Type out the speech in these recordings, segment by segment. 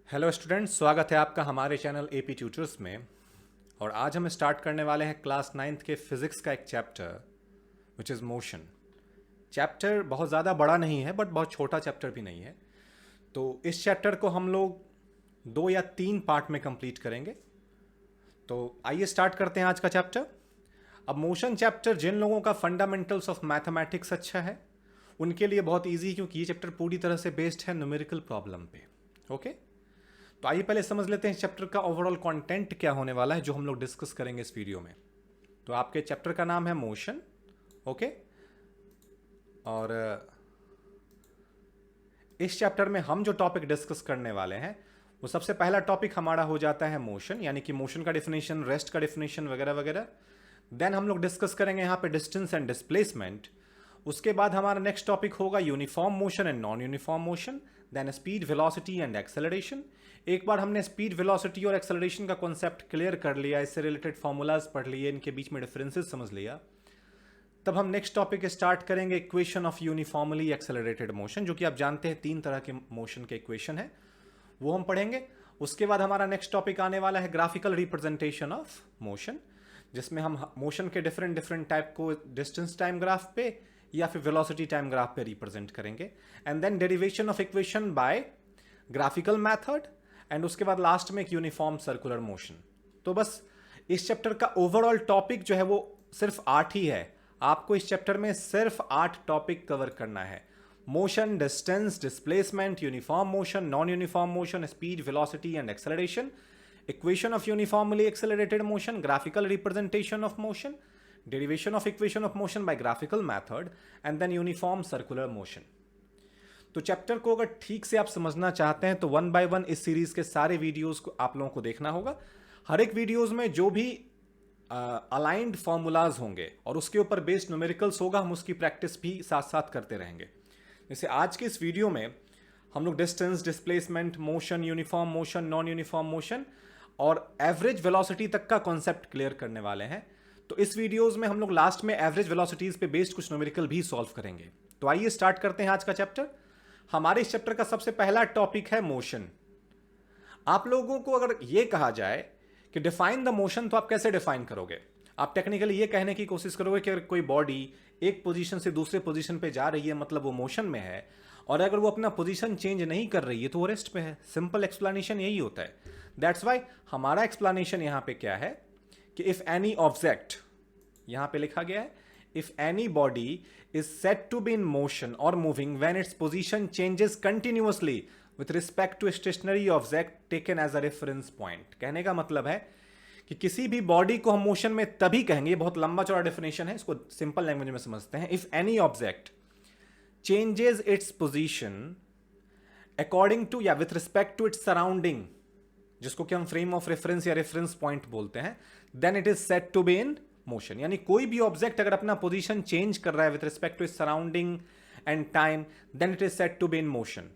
Hello students, स्वागत है आपका हमारे चैनल एपी ट्यूटर्स में। और आज हम स्टार्ट करने वाले हैं क्लास 9th के फिज़िक्स का एक chapter which is motion. Chapter बहुत ज़्यादा बड़ा नहीं है बट बहुत छोटा चैप्टर भी नहीं है। तो इस चैप्टर को हम लोग 2 या 3 पार्ट में कंप्लीट करेंगे। तो आइए स्टार्ट करते हैं आज का चैप्टर। अब मोशन चैप्टर जिन लोगों का फंडामेंटल्स ऑफ मैथमेटिक्स अच्छा है उनके लिए बहुत ईजी, क्योंकि ये चैप्टर पूरी तरह से बेस्ड है न्यूमेरिकल प्रॉब्लम पे। ओके, तो आइए पहले समझ लेते हैं इस चैप्टर का ओवरऑल कंटेंट क्या होने वाला है जो हम लोग डिस्कस करेंगे इस वीडियो में। तो आपके चैप्टर का नाम है मोशन। ओके, और इस चैप्टर में हम जो टॉपिक डिस्कस करने वाले हैं वो सबसे पहला टॉपिक हमारा हो जाता है मोशन, यानी कि मोशन का डिफिनेशन, रेस्ट का डिफिनेशन वगैरह वगैरह। देन हम लोग डिस्कस करेंगे यहाँ पे डिस्टेंस एंड डिस्प्लेसमेंट। उसके बाद हमारा नेक्स्ट टॉपिक होगा uniform motion and non uniform motion. Then speed, velocity and acceleration. एक बार हमने स्पीड, वेलोसिटी और एक्सेलरेशन का कॉन्सेप्ट क्लियर कर लिया, इससे रिलेटेड फॉर्मूलाज पढ़ लिए, इनके बीच में डिफरेंसेस समझ लिया, तब हम नेक्स्ट टॉपिक स्टार्ट करेंगे equation of uniformly accelerated motion, जो कि आप जानते हैं 3 तरह के मोशन के इक्वेशन है, वो हम पढ़ेंगे। उसके बाद हमारा नेक्स्ट टॉपिक आने वाला है ग्राफिकल रिप्रेजेंटेशन ऑफ मोशन, जिसमें हम मोशन के डिफरेंट डिफरेंट टाइप को डिस्टेंस टाइम ग्राफ पे या फिर वेलोसिटी टाइम ग्राफ पे रिप्रेजेंट करेंगे। And then derivation of equation by graphical method. And उसके बाद लास्ट में एक यूनिफॉर्म सर्कुलर मोशन। तो बस इस चैप्टर का ओवरऑल टॉपिक जो है वो सिर्फ 8 ही है। आपको इस चैप्टर में सिर्फ 8 टॉपिक कवर करना है: motion, distance, displacement, uniform motion, non uniform motion, speed, velocity and acceleration, equation of uniformly accelerated motion, graphical representation of motion, derivation of equation of motion by graphical method, and then uniform circular motion। तो chapter को अगर ठीक से आप समझना चाहते हैं तो 1 by 1 इस सीरीज के सारे वीडियोस को आप लोगों को देखना होगा। हर एक वीडियोस में जो भी अलाइंड फॉर्मूलाज होंगे और उसके ऊपर बेस्ड न्यूमेरिकल्स होगा, हम उसकी प्रैक्टिस भी साथ साथ करते रहेंगे। जैसे आज के इस वीडियो में हम लोग distance, displacement, motion, uniform motion, non uniform motion और एवरेज वेलोसिटी तक का कॉन्सेप्ट क्लियर करने वाले हैं। तो इस वीडियोस में हम लोग लास्ट में एवरेज वेलोसिटीज पे बेस्ड कुछ न्यूमेरिकल भी सॉल्व करेंगे। तो आइए स्टार्ट करते हैं आज का चैप्टर। हमारे इस चैप्टर का सबसे पहला टॉपिक है मोशन। आप लोगों को अगर यह कहा जाए कि डिफाइन द मोशन, तो आप कैसे डिफाइन करोगे? आप टेक्निकली ये कहने की कोशिश करोगे कि अगर कोई बॉडी एक पोजीशन से दूसरे पोजीशन पे जा रही है मतलब वो मोशन में है, और अगर वो अपना पोजीशन चेंज नहीं कर रही है तो वो रेस्ट पे है। सिंपल एक्सप्लेनेशन यही होता है। दैट्स वाई हमारा एक्सप्लेनेशन यहां पे क्या है कि इफ एनी ऑब्जेक्ट, यहां पे लिखा गया है, if any body is set to be in motion और moving when its position changes continuously with respect to stationary object taken as a reference point. कहने का मतलब है कि किसी भी बॉडी को हम मोशन में तभी कहेंगे, बहुत लंबा चौड़ा डेफिनेशन है, इसको सिंपल लैंग्वेज में समझते हैं। If any object changes its position according to या with respect to its surrounding, जिसको कि हम फ्रेम ऑफ रेफरेंस या रेफरेंस पॉइंट बोलते हैं, then it is said to be in motion। यानी कोई भी ऑब्जेक्ट अगर अपना पोजीशन चेंज कर रहा है with respect to its surrounding and time, then it is said to be in motion।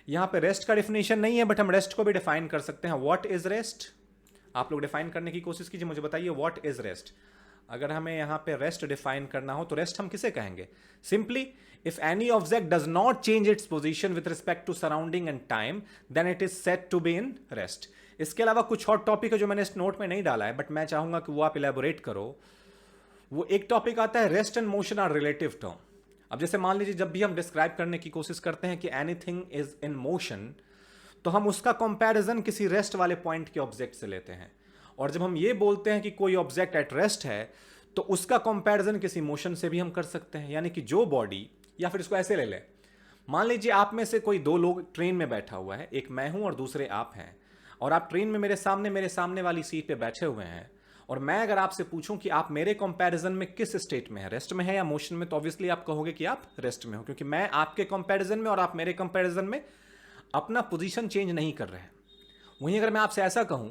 यहां पे रेस्ट का डिफिनेशन नहीं है बट हम रेस्ट को भी डिफाइन कर सकते हैं। What is rest? आप लोग डिफाइन करने की कोशिश कीजिए, मुझे बताइए व्हाट इज रेस्ट। अगर हमें यहां पे रेस्ट डिफाइन करना हो तो रेस्ट हम किसे कहेंगे? Simply if any object does not change its position with respect to surrounding and time, then it is said to be in rest. इसके अलावा कुछ और टॉपिक है जो मैंने इस नोट में नहीं डाला है बट मैं चाहूंगा कि वो आप इलेबोरेट करो। वो एक टॉपिक आता है rest and motion are relative term. अब जैसे मान लीजिए जब भी हम डिस्क्राइब करने की कोशिश करते हैं कि एनीथिंग इज इन मोशन, तो हम उसका कंपैरिजन किसी रेस्ट वाले पॉइंट के ऑब्जेक्ट से लेते हैं। और जब हम ये बोलते हैं कि कोई ऑब्जेक्ट एट रेस्ट है तो उसका कंपैरिजन किसी मोशन से भी हम कर सकते हैं। यानी कि जो बॉडी, या फिर इसको ऐसे ले लें, मान लीजिए आप में से कोई 2 लोग ट्रेन में बैठा हुआ है, एक मैं हूं और दूसरे आप हैं, और आप ट्रेन में मेरे सामने वाली सीट पे बैठे हुए हैं, और मैं अगर आपसे पूछूं कि आप मेरे कंपैरिजन में किस स्टेट में है, रेस्ट में है या मोशन में, तो ऑब्वियसली आप कहोगे कि आप रेस्ट में हो, क्योंकि मैं आपके कंपैरिजन में और आप मेरे कंपैरिजन में अपना पोजीशन चेंज नहीं कर रहे हैं। वहीं अगर मैं आपसे ऐसा कहूं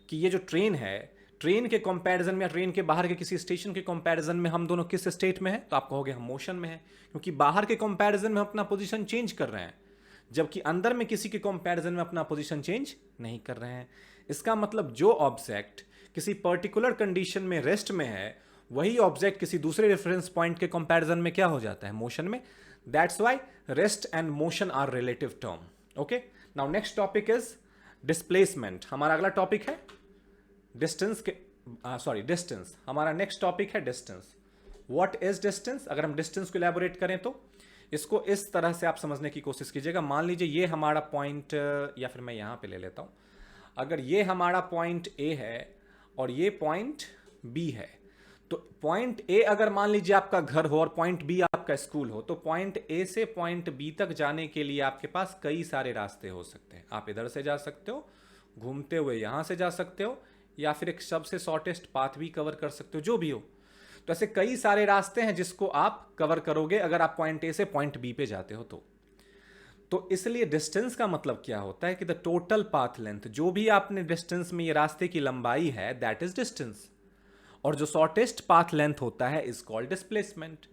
कि ये जो ट्रेन है, ट्रेन के कंपैरिजन में या ट्रेन के बाहर के किसी स्टेशन के कंपैरिजन में हम दोनों किस स्टेट में हैं, तो आप कहोगे हम मोशन में हैं, क्योंकि बाहर के कंपैरिजन में हम अपना पोजीशन चेंज कर रहे हैं, जबकि अंदर में किसी के कंपैरिजन में अपना पोजीशन चेंज नहीं कर रहे हैं। इसका मतलब जो ऑब्जेक्ट किसी पर्टिकुलर कंडीशन में रेस्ट में है, वही ऑब्जेक्ट किसी दूसरे रेफरेंस पॉइंट के कंपैरिजन में क्या हो जाता है? मोशन में। That's why rest and motion are relative term. Okay, now next topic is displacement हमारा अगला टॉपिक है। डिस्टेंस हमारा नेक्स्ट टॉपिक है डिस्टेंस। What is distance? अगर हम डिस्टेंस को इलैबोरेट करें तो इसको इस तरह से आप समझने की कोशिश कीजिएगा। मान लीजिए ये हमारा पॉइंट, या फिर मैं यहां पे ले लेता हूं, अगर ये हमारा पॉइंट ए है और ये पॉइंट बी है, तो पॉइंट ए अगर मान लीजिए आपका घर हो और पॉइंट बी आपका स्कूल हो, तो पॉइंट ए से पॉइंट बी तक जाने के लिए आपके पास कई सारे रास्ते हो सकते हैं। आप इधर से जा सकते हो, घूमते हुए यहां से जा सकते हो, या फिर एक सबसे शॉर्टेस्ट पाथ भी कवर कर सकते हो, जो भी हो। तो ऐसे कई सारे रास्ते हैं जिसको आप कवर करोगे अगर आप पॉइंट ए से पॉइंट बी पे जाते हो तो इसलिए डिस्टेंस का मतलब क्या होता है कि द टोटल पाथ लेंथ, जो भी आपने डिस्टेंस में ये रास्ते की लंबाई है, दैट इज डिस्टेंस। और जो शॉर्टेस्ट पाथ लेंथ होता है इज कॉल्ड डिस्प्लेसमेंट।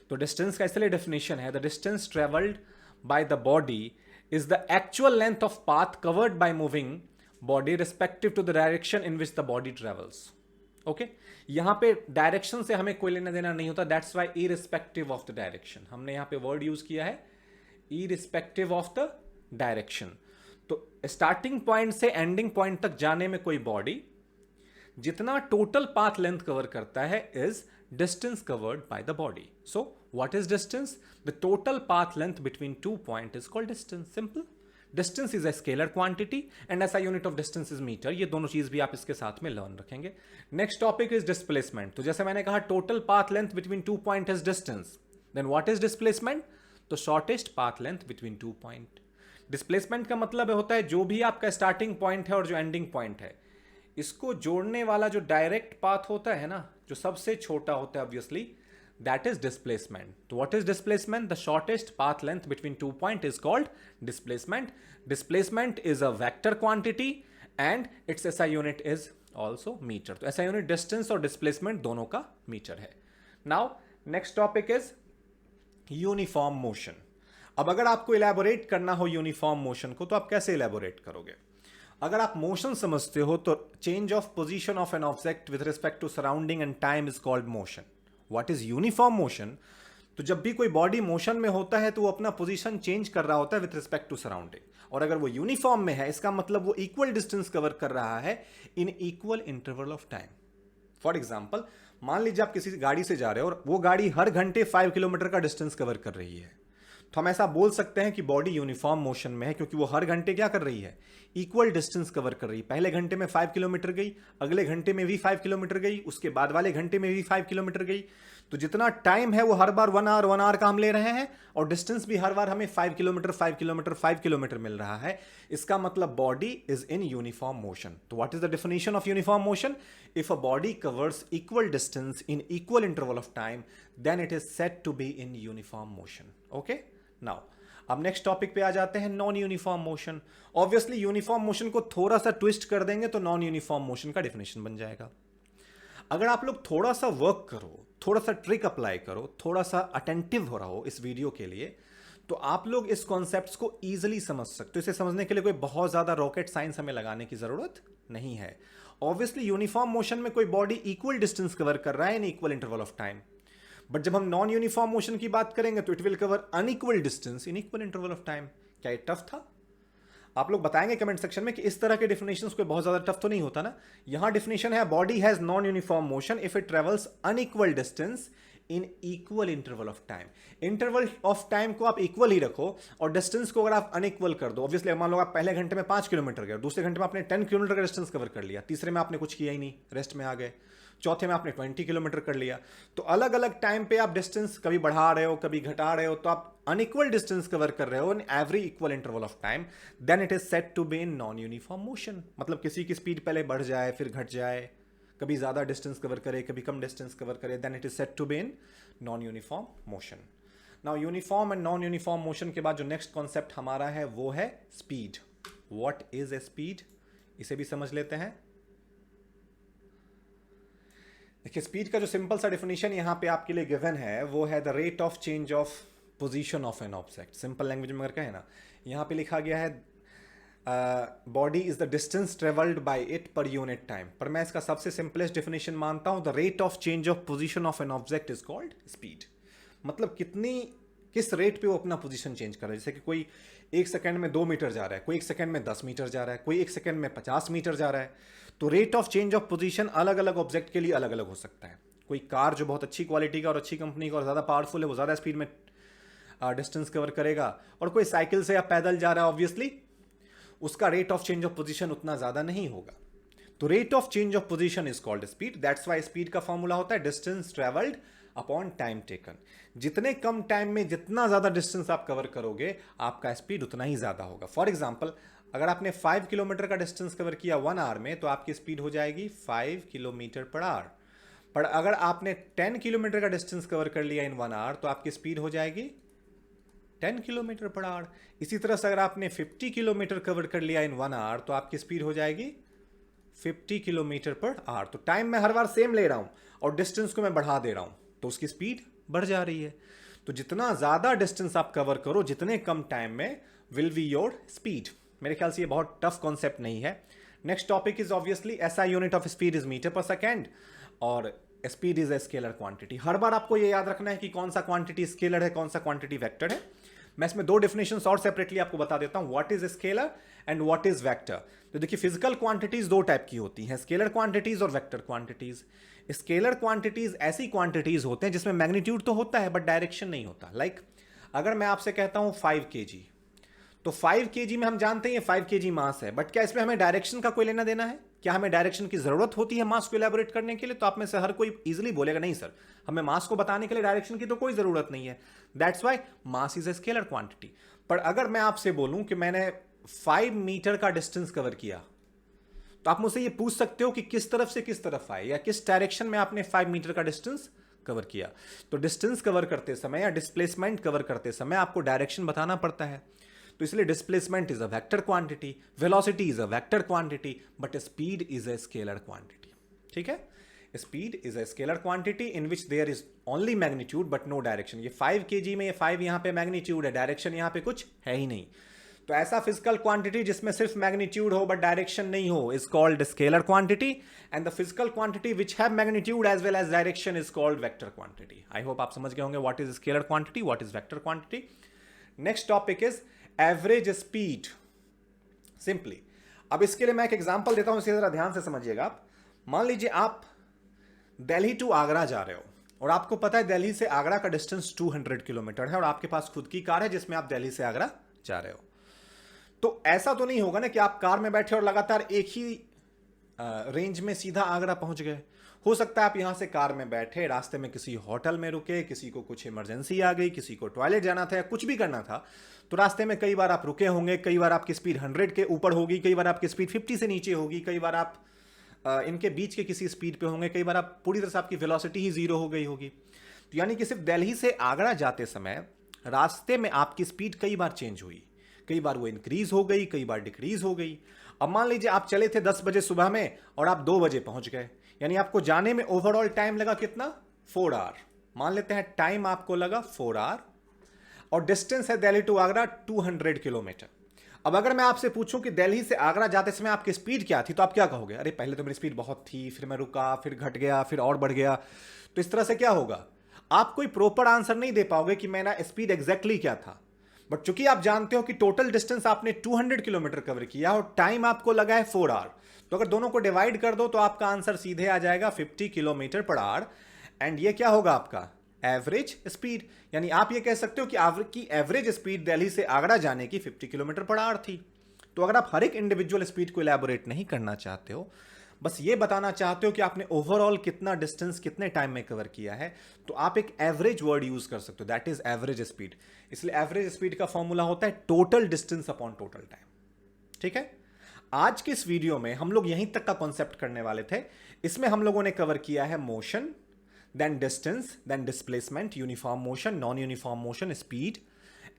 तो डिस्टेंस का इसलिए डेफिनेशन है, the distance travelled by the body is the actual length of path covered by moving body respective to the direction in which the body travels. Okay, यहां पे direction से हमें कोई लेना देना नहीं होता, that's why irrespective of the direction हमने यहां पे वर्ड यूज किया है, इरिस्पेक्टिव ऑफ द डायरेक्शन। तो स्टार्टिंग पॉइंट से एंडिंग पॉइंट तक जाने में कोई बॉडी जितना टोटल पाथ लेंथ कवर करता है is distance covered by the body. So what is distance? The total path length between two point is called distance. Simple. Distance is a scalar quantity and SI unit of distance is metre. ये दोनों चीज भी आप इसके साथ में learn रखेंगे। Next topic is displacement. तो जैसे मैंने कहा total path length between two point is distance, then what is displacement? तो shortest path length between two point. Displacement का मतलब होता है जो भी आपका स्टार्टिंग पॉइंट है और जो एंडिंग पॉइंट है, इसको जोड़ने वाला जो डायरेक्ट पाथ होता है ना, जो सबसे छोटा होता है ऑब्वियसली, दैट इज डिस्प्लेसमेंट। तो what is displacement? The shortest path length between two point is called displacement. Displacement is a vector quantity and its SI unit is also metre. तो एसआई यूनिट डिस्टेंस और displacement दोनों का metre है। Now next topic is uniform motion. अब अगर आपको elaborate करना हो यूनिफॉर्म मोशन को, तो आप कैसे इलैबोरेट करोगे? अगर आप मोशन समझते हो तो change of position of an object with respect to surrounding and time is called motion. What is uniform motion? तो जब भी कोई बॉडी मोशन में होता है तो वो अपना पोजीशन चेंज कर रहा होता है विद रिस्पेक्ट टू सराउंडिंग, और अगर वो यूनिफॉर्म में है इसका मतलब वो इक्वल डिस्टेंस कवर कर रहा है इन equal interval of time. For example, मान लीजिए आप किसी गाड़ी से जा रहे हो और वो गाड़ी हर घंटे 5 किलोमीटर का डिस्टेंस कवर कर रही है, तो हम ऐसा बोल सकते हैं कि बॉडी यूनिफॉर्म मोशन में है, क्योंकि वो हर घंटे क्या कर रही है? इक्वल डिस्टेंस कवर कर रही है। पहले घंटे में 5 किलोमीटर गई, अगले घंटे में भी 5 किलोमीटर गई, उसके बाद वाले घंटे में भी 5 किलोमीटर गई। तो जितना टाइम है वो हर बार 1 आवर का हम ले रहे हैं, और डिस्टेंस भी हर बार हमें 5 किलोमीटर 5 किलोमीटर 5 किलोमीटर मिल रहा है। इसका मतलब body is in uniform motion. तो what is the definition of uniform motion? If a body covers equal distance in equal interval of time, then it is said to be in uniform motion. Okay, now अब next topic पे आ जाते हैं, non uniform motion. Obviously uniform motion को थोड़ा सा twist कर देंगे तो नॉन यूनिफॉर्म मोशन का डेफिनेशन बन जाएगा। अगर आप लोग थोड़ा सा वर्क करो, थोड़ा सा ट्रिक अप्लाई करो, थोड़ा सा अटेंटिव हो रहो इस वीडियो के लिए, तो आप लोग इस कॉन्सेप्ट्स को इजीली समझ सकते हो। इसे समझने के लिए कोई बहुत ज्यादा रॉकेट साइंस हमें लगाने की जरूरत नहीं है। ऑब्वियसली यूनिफॉर्म मोशन में कोई बॉडी इक्वल डिस्टेंस कवर कर रहा है इन equal interval of time, but जब हम नॉन यूनिफॉर्म मोशन की बात करेंगे तो it will cover unequal distance in equal interval of time. क्या ये टफ था? आप लोग बताएंगे कमेंट सेक्शन में कि इस तरह के डेफिनेशंस कोई बहुत ज्यादा टफ तो नहीं होता ना। यहां डेफिनेशन है, body has non uniform motion if it travels unequal distance in equal interval of time. Interval of time को आप इक्वल ही रखो और डिस्टेंस को अगर आप अनइक्वल कर दो, ऑब्वियसली मान लो आप पहले घंटे में 5 किलोमीटर गए, दूसरे घंटे में आपने 10 किलोमीटर का डिस्टेंस कवर कर लिया, तीसरे में आपने कुछ किया ही नहीं, रेस्ट में आ गए, चौथे में आपने 20 किलोमीटर कर लिया। तो अलग अलग टाइम पे आप डिस्टेंस कभी बढ़ा रहे हो कभी घटा रहे हो, तो आप अनइक्वल डिस्टेंस कवर कर रहे हो in every equal interval of time, then it is said to be in non uniform motion. मतलब किसी की स्पीड पहले बढ़ जाए फिर घट जाए, कभी ज्यादा डिस्टेंस कवर करे कभी कम डिस्टेंस कवर करे, then it is said to be in non uniform motion. Now uniform and non uniform motion के बाद जो नेक्स्ट कॉन्सेप्ट हमारा है वो है speed. What is a speed? इसे भी समझ लेते हैं। देखिए, स्पीड का जो सिंपल सा डेफिनेशन यहां पे आपके लिए गिवन है वो है the rate of change of position of an object. Simple language में अगर कहें ना, यहां पे लिखा गया है body is the distance travelled bye it per unit time, पर मैं इसका सबसे सिंपलेस्ट डेफिनेशन मानता हूं the rate of change of position of an object is called speed. मतलब किस रेट पे वो अपना पोजीशन चेंज कर रहा है। जैसे कि कोई एक सेकंड में 2 मीटर जा रहा है, कोई एक सेकंड में 10 मीटर जा रहा है, कोई एक सेकंड में 50 मीटर जा रहा है। तो rate of change of position अलग अलग ऑब्जेक्ट के लिए अलग अलग हो सकता है। कोई कार जो बहुत अच्छी क्वालिटी का और अच्छी कंपनी का और ज़्यादा पावरफुल है वो ज़्यादा स्पीड में डिस्टेंस कवर करेगा, और कोई साइकिल से या पैदल जा रहा है ऑब्वियसली उसका rate of change of position उतना ज़्यादा नहीं होगा। तो rate of change of position is called speed. That's why speed का फॉर्मूला होता है distance travelled upon time taken. जितने कम टाइम में जितना ज्यादा डिस्टेंस आप कवर करोगे आपका स्पीड उतना ही ज्यादा होगा। फॉर एग्जांपल, अगर आपने 5 किलोमीटर का डिस्टेंस कवर किया 1 आवर में तो आपकी स्पीड हो जाएगी 5 किलोमीटर पर आवर। पर अगर आपने 10 किलोमीटर का डिस्टेंस कवर कर लिया इन 1 आवर तो आपकी स्पीड हो जाएगी 10 किलोमीटर पर आवर। इसी तरह से अगर आपने 50 किलोमीटर कवर कर लिया इन 1 आवर तो आपकी स्पीड हो जाएगी 50 किलोमीटर पर आवर। तो टाइम मैं हर बार सेम ले रहा हूं और डिस्टेंस को मैं बढ़ा दे रहा हूं तो उसकी स्पीड बढ़ जा रही है। तो जितना ज्यादा डिस्टेंस आप कवर करो जितने कम टाइम में विल बी योर स्पीड। मेरे ख्याल से ये बहुत टफ कॉन्सेप्ट नहीं है। Next topic is obviously SI unit of speed is metre per second और speed is a scalar quantity. हर बार आपको ये याद रखना है कि कौन सा क्वांटिटी स्केलर है कौन सा क्वांटिटी वेक्टर है। मैं इसमें 2 डेफिनेशंस और सेपरेटली आपको बता देता हूं, what is scalar and what is vector. तो देखिए फिजिकल क्वांटिटीज 2 टाइप की होती हैं, स्केलर क्वांटिटीज और वेक्टर क्वांटिटीज। स्केलर क्वांटिटीज ऐसी क्वांटिटीज होते हैं जिसमें मैग्नीट्यूड तो होता है बट डायरेक्शन नहीं होता। लाइक अगर मैं आपसे कहता हूं 5 kg, तो 5 kg में हम जानते हैं ये 5 kg मास है, बट क्या इसमें हमें डायरेक्शन का कोई लेना देना है? क्या हमें डायरेक्शन की जरूरत होती है मास को इलेबोरेट करने के लिए? तो आप में से हर कोई इजीली बोलेगा नहीं सर, हमें मास को बताने के लिए डायरेक्शन की तो कोई जरूरत नहीं है। That's why mass is a scalar quantity. पर अगर मैं आपसे बोलूं कि मैंने 5 मीटर का डिस्टेंस कवर किया तो आप मुझसे ये पूछ सकते हो कि किस तरफ से किस तरफ आए या किस डायरेक्शन में आपने 5 मीटर का डिस्टेंस कवर किया। तो डिस्टेंस कवर करते समय या डिस्प्लेसमेंट कवर करते समय आपको डायरेक्शन बताना पड़ता है। तो इसलिए displacement is a vector quantity, velocity is a vector quantity, but speed is a scalar quantity. ठीक है, speed is a scalar quantity in which there is only magnitude but no direction. ये 5 kg में ये 5 यहां पे magnitude है, direction यहां पे कुछ है ही नहीं। तो ऐसा फिजिकल क्वांटिटी जिसमें सिर्फ मैग्नीट्यूड हो बट डायरेक्शन नहीं हो is called scalar quantity, and the physical quantity which have magnitude as well as direction is called vector quantity. I hope आप समझ गए होंगे what is scalar quantity, what is vector quantity. Next topic is average speed. Simply अब इसके लिए मैं एक example देता हूं, इसे जरा ध्यान से समझिएगा आप। मान लीजिए आप दिल्ली टू आगरा जा रहे हो और आपको पता है दिल्ली से आगरा का डिस्टेंस 200 किलोमीटर है और आपके पास खुद की कार है जिसमें आप दिल्ली से आगरा जा रहे हो। तो ऐसा तो नहीं होगा ना कि आप कार में बैठे और लगातार एक ही रेंज में सीधा आगरा पहुंच गए। हो सकता है आप यहां से कार में बैठे, रास्ते में किसी होटल में रुके, किसी को कुछ इमरजेंसी आ गई, किसी को टॉयलेट जाना था या कुछ भी करना था, तो रास्ते में कई बार आप रुके होंगे, कई बार आपकी स्पीड 100 के ऊपर होगी, कई बार आपकी स्पीड 50 से नीचे होगी, कई बार आप इनके बीच के किसी स्पीड पे होंगे, कई बार आप पूरी तरह से आपकी वेलोसिटी ही 0 हो गई होगी। तो यानी कि सिर्फ दिल्ली से आगरा जाते समय रास्ते में आपकी स्पीड कई बार चेंज हुई, कई बार वो इंक्रीज हो गई, कई बार डिक्रीज हो गई। अब मान लीजिए आप चले थे 10 बजे सुबह में और आप 2 बजे पहुंच गए, यानी आपको जाने में ओवरऑल टाइम लगा कितना? 4 आवर। मान लेते हैं टाइम आपको लगा 4 आवर और डिस्टेंस है दिल्ली टू आगरा 200 किलोमीटर। अब अगर मैं आपसे पूछूं कि दिल्ली से आगरा जाते समय आपकी स्पीड क्या थी, तो आप क्या कहोगे? अरे पहले तो मेरी स्पीड बहुत थी, फिर मैं रुका, फिर घट गया, फिर और बढ़ गया। तो इस तरह से क्या होगा, आप कोई प्रॉपर आंसर नहीं दे पाओगे कि मेरा स्पीड एग्जैक्टली क्या था। बट चूंकि आप जानते हो कि टोटल डिस्टेंस आपने 200 किलोमीटर कवर किया और टाइम आपको लगा है 4 आवर, तो अगर दोनों को डिवाइड कर दो तो आपका आंसर सीधे आ जाएगा 50 किलोमीटर पर आवर। एंड ये क्या होगा आपका एवरेज स्पीड। यानी आप ये कह सकते हो कि आपकी एवरेज स्पीड दिल्ली से आगरा जाने की 50 किलोमीटर पर आवर थी। तो अगर आप हर एक इंडिविजुअल स्पीड को इलैबोरेट नहीं करना चाहते हो, बस ये बताना चाहते हो कि आपने ओवरऑल कितना डिस्टेंस कितने टाइम में कवर किया है, तो आप एक एवरेज वर्ड यूज कर सकते हो, दैट इज एवरेज स्पीड। इसलिए एवरेज स्पीड का फॉर्मूला होता है total distance upon total time. ठीक है, आज के इस वीडियो में हम लोग यहीं तक का कॉन्सेप्ट करने वाले थे। इसमें हम लोगों ने कवर किया है motion, then distance, then displacement, uniform motion, non uniform motion, speed,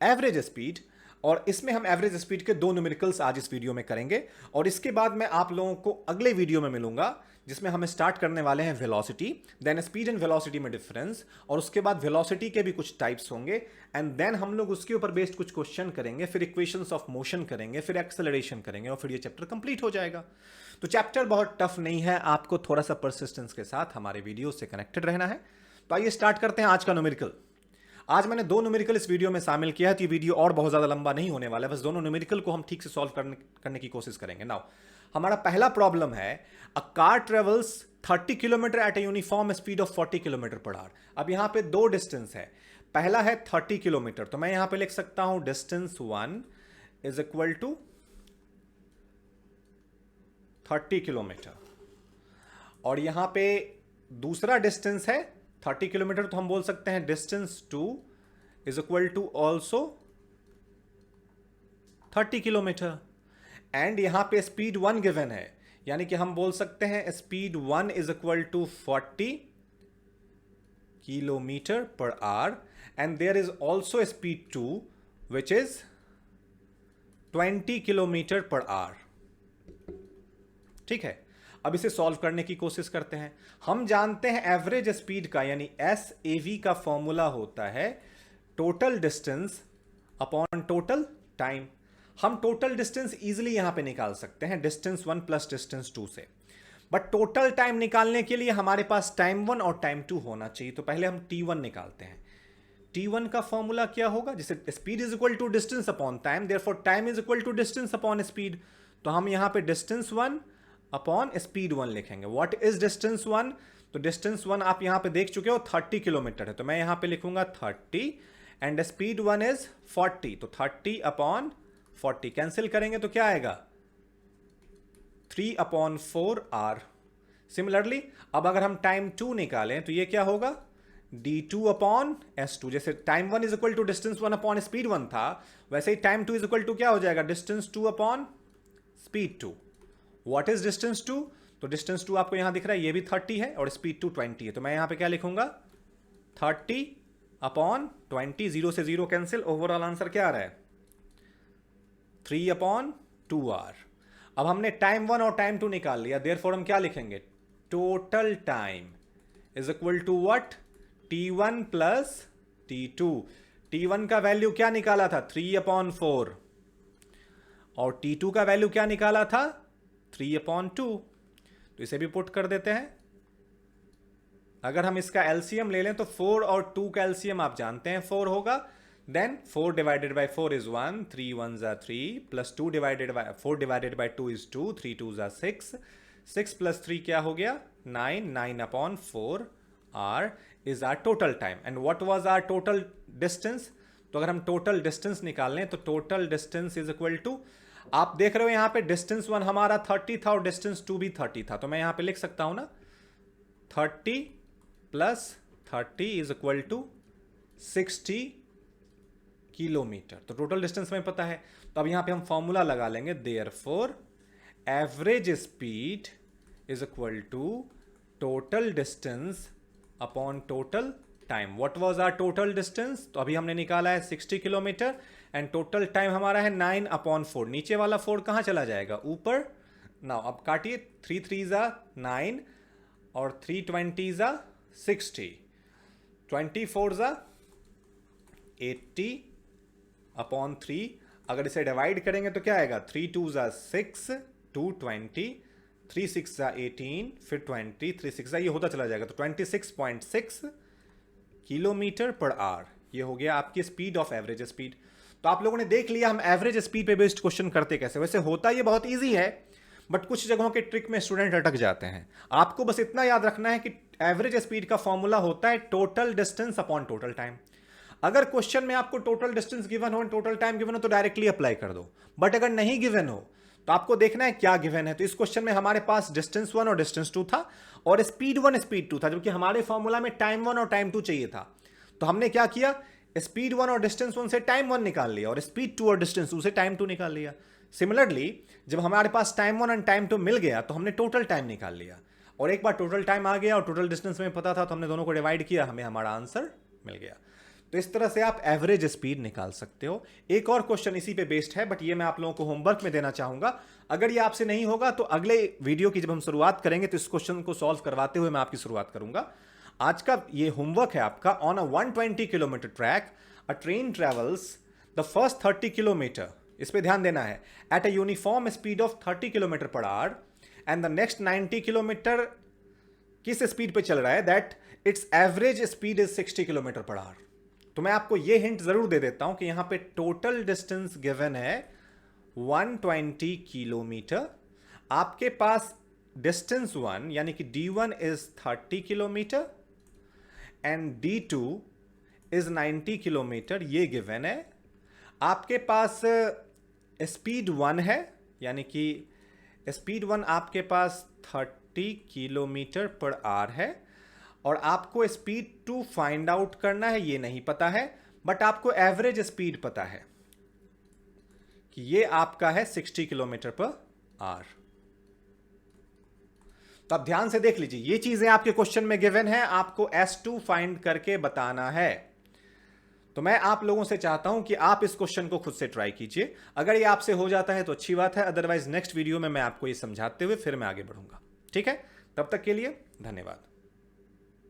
average speed, और इसमें हम एवरेज स्पीड के 2 न्यूमेरिकल्स आज इस वीडियो में करेंगे। और इसके बाद मैं आप लोगों को अगले वीडियो में मिलूंगा जिसमें हम स्टार्ट करने वाले हैं velocity, then speed and velocity में डिफरेंस, और उसके बाद वेलोसिटी के भी कुछ टाइप्स होंगे, एंड देन हम लोग उसके ऊपर बेस्ड कुछ क्वेश्चन करेंगे, फिर इक्वेशंस ऑफ मोशन करेंगे, फिर एक्सेलरेशन करेंगे, और फिर ये चैप्टर कंप्लीट हो जाएगा। तो चैप्टर बहुत टफ नहीं है, आपको थोड़ा सा परसिस्टेंस के साथ हमारे वीडियो से कनेक्टेड रहना है। तो आइए स्टार्ट करते हैं आज का न्यूमेरिकल। आज मैंने दो न्यूमेरिकल इस वीडियो में शामिल किया है, तो ये वीडियो और बहुत ज़्यादा लंबा नहीं होने वाला है, बस दोनों न्यूमेरिकल को हम ठीक से सॉल्व करने की कोशिश करेंगे। नाउ हमारा पहला प्रॉब्लम है, a car travels 30 kilometre at a uniform speed of 40 kilometre per hour. अब यहां पे दो डिस्टेंस है, पहला है 30 किलोमीटर, तो मैं यहां पे लिख सकता हूं distance 1 is equal to 30 kilometre, और यहां पे दूसरा डिस्टेंस है 30 किलोमीटर, तो हम बोल सकते हैं distance 2 is equal to also 30 kilometre. And यहां पे स्पीड 1 गिवन है, यानी कि हम बोल सकते हैं speed 1 is equal to 40 kilometre per hour, and there is also speed 2 which is 20 kilometre per hour. ठीक है, अब इसे सॉल्व करने की कोशिश करते हैं। हम जानते हैं एवरेज स्पीड का यानी SAV का फॉर्मूला होता है total distance upon total time. हम टोटल डिस्टेंस इजीली यहां पे निकाल सकते हैं डिस्टेंस 1 प्लस डिस्टेंस 2 से, बट टोटल टाइम निकालने के लिए हमारे पास टाइम 1 और टाइम 2 होना चाहिए। तो पहले हम T1 निकालते हैं। T1 का फॉर्मूला क्या होगा, जैसे speed is equal to distance upon time, therefore time is equal to distance upon speed. तो हम यहां पे डिस्टेंस 1 अपॉन स्पीड 1 लिखेंगे। व्हाट इज डिस्टेंस 1, तो डिस्टेंस 1 आप यहां पे देख चुके हो 30 किलोमीटर है, तो मैं यहां पे लिखूंगा 30 एंड स्पीड 1 इज 40, तो 30 अपॉन 40 कैंसिल करेंगे तो क्या आएगा 3 अपॉन 4 आर। सिमिलरली अब अगर हम टाइम 2 निकालें तो ये क्या होगा d2 अपॉन s2। जैसे time 1 is equal to distance 1 upon speed 1 था, वैसे ही टाइम 2 इज इक्वल टू क्या हो जाएगा distance 2 upon speed 2। What is distance 2, तो डिस्टेंस 2 आपको यहां दिख रहा है, ये भी 30 है और स्पीड 2 20 है, तो मैं यहां पे क्या लिखूंगा 30 अपॉन 20, 0 से 0 कैंसिल, ओवरऑल आंसर क्या आ रहा है 3 अपॉन 2 आर। अब हमने टाइम 1 और टाइम 2 निकाल लिया, देयरफॉर हम क्या लिखेंगे total time is equal to what T1 plus T2। T1 का वैल्यू क्या निकाला था 3 अपॉन 4, और T2 का वैल्यू क्या निकाला था 3 अपॉन 2। तो इसे भी पुट कर देते हैं। अगर हम इसका एलसीएम ले लें तो 4 और 2 का एलसीएम आप जानते हैं 4 होगा, देन 4 डिवाइडेड बाय 4 इज 1, 3 1 जा 3, plus 2 divided by 4 divided by 2 is 2, 3 2 जा 6, 6 प्लस 3 क्या हो गया 9, 9 upon 4 our is our total time. And what was our total distance, तो अगर हम टोटल डिस्टेंस निकाल लें तो total distance is equal to, आप देख रहे हो यहां पे डिस्टेंस 1 हमारा 30 था और डिस्टेंस 2 भी 30 था, तो मैं यहां पे लिख सकता हूं ना 30 plus 30 is equal to 60 kilometre. तो टोटल डिस्टेंस हमें पता है, तो अब यहां पे हम फॉर्मूला लगा लेंगे, therefore average speed is equal to total distance upon total time. What was our total distance, तो अभी हमने निकाला है 60 किलोमीटर एंड टोटल टाइम हमारा है 9 अपॉन 4। नीचे वाला 4 कहां चला जाएगा ऊपर। नाउ अब काटिए, 3 3 जा 9 और 3 20 जा 60, 24 जा 80 अपॉन 3। अगर इसे डिवाइड करेंगे तो क्या आएगा 3 2 जा 6, 2 20, 3 6 जा 18, फिर 20, 3 6 जा, ये होता चला जाएगा, तो 26.6 किलोमीटर पर आवर ये हो गया आपकी स्पीड ऑफ एवरेज स्पीड। तो आप लोगों ने देख लिया हम एवरेज स्पीड पे बेस्ड क्वेश्चन करते कैसे। वैसे होता ये बहुत इजी है, बट कुछ जगहों के ट्रिक में स्टूडेंट अटक जाते हैं। आपको बस इतना याद रखना है कि एवरेज स्पीड का फॉर्मूला होता है total distance upon total time. अगर क्वेश्चन में आपको टोटल डिस्टेंस गिवन हो, टोटल टाइम गिवन हो, तो डायरेक्टली अप्लाई कर दो, बट अगर नहीं गिवन हो तो आपको देखना है क्या गिवन है। तो इस क्वेश्चन में हमारे पास डिस्टेंस 1 और डिस्टेंस 2 था और स्पीड 1 स्पीड 2 था, जबकि हमारे फॉर्मूला में टाइम 1 और टाइम 2 चाहिए था। तो हमने क्या किया, स्पीड 1 और डिस्टेंस 1 से टाइम 1 निकाल लिया और स्पीड 2 और डिस्टेंस 2 से टाइम 2 निकाल लिया। सिमिलरली जब हमारे पास टाइम 1 एंड टाइम 2 मिल गया तो हमने टोटल टाइम निकाल लिया, और एक बार टोटल टाइम आ गया और टोटल डिस्टेंस हमें पता था तो हमने दोनों को डिवाइड किया, हमें हमारा आंसर मिल गया। तो इस तरह से आप एवरेज स्पीड निकाल सकते हो। एक और क्वेश्चन इसी पे बेस्ड है, बट ये मैं आप लोगों को होमवर्क में देना चाहूंगा। अगर ये आपसे नहीं होगा तो अगले वीडियो की जब हम शुरुआत करेंगे तो इस क्वेश्चन को सॉल्व करवाते हुए मैं आपकी शुरुआत करूंगा। आज का ये होमवर्क है आपका, on a 120 kilometre track a train travels the first 30 kilometre, इस पे ध्यान देना है, at a uniform speed of 30 kilometre per hour and the next 90 kilometre किस स्पीड पे चल रहा है, that it's average speed is 60 kilometre per our. तो मैं आपको यह हिंट जरूर दे देता हूं कि यहां पे टोटल डिस्टेंस गिवन है 120 किलोमीटर। आपके पास डिस्टेंस 1 यानी कि D1 is 30 kilometre and D2 is 90 kilometre, ये गिवन है। आपके पास स्पीड 1 है, यानी कि स्पीड 1 आपके पास 30 किलोमीटर पर आवर है, और आपको स्पीड 2 फाइंड आउट करना है, ये नहीं पता है, बट आपको एवरेज स्पीड पता है कि ये आपका है 60 किलोमीटर पर आवर। तो आप ध्यान से देख लीजिए, ये चीजें आपके क्वेश्चन में गिवन है, आपको S2 फाइंड करके बताना है। तो मैं आप लोगों से चाहता हूं कि आप इस क्वेश्चन को खुद से ट्राई कीजिए। अगर ये आपसे हो जाता है तो अच्छी बात है, अदरवाइज नेक्स्ट वीडियो में मैं आपको ये समझाते हुए फिर मैं आगे बढ़ूंगा। ठीक है, तब तक के लिए धन्यवाद।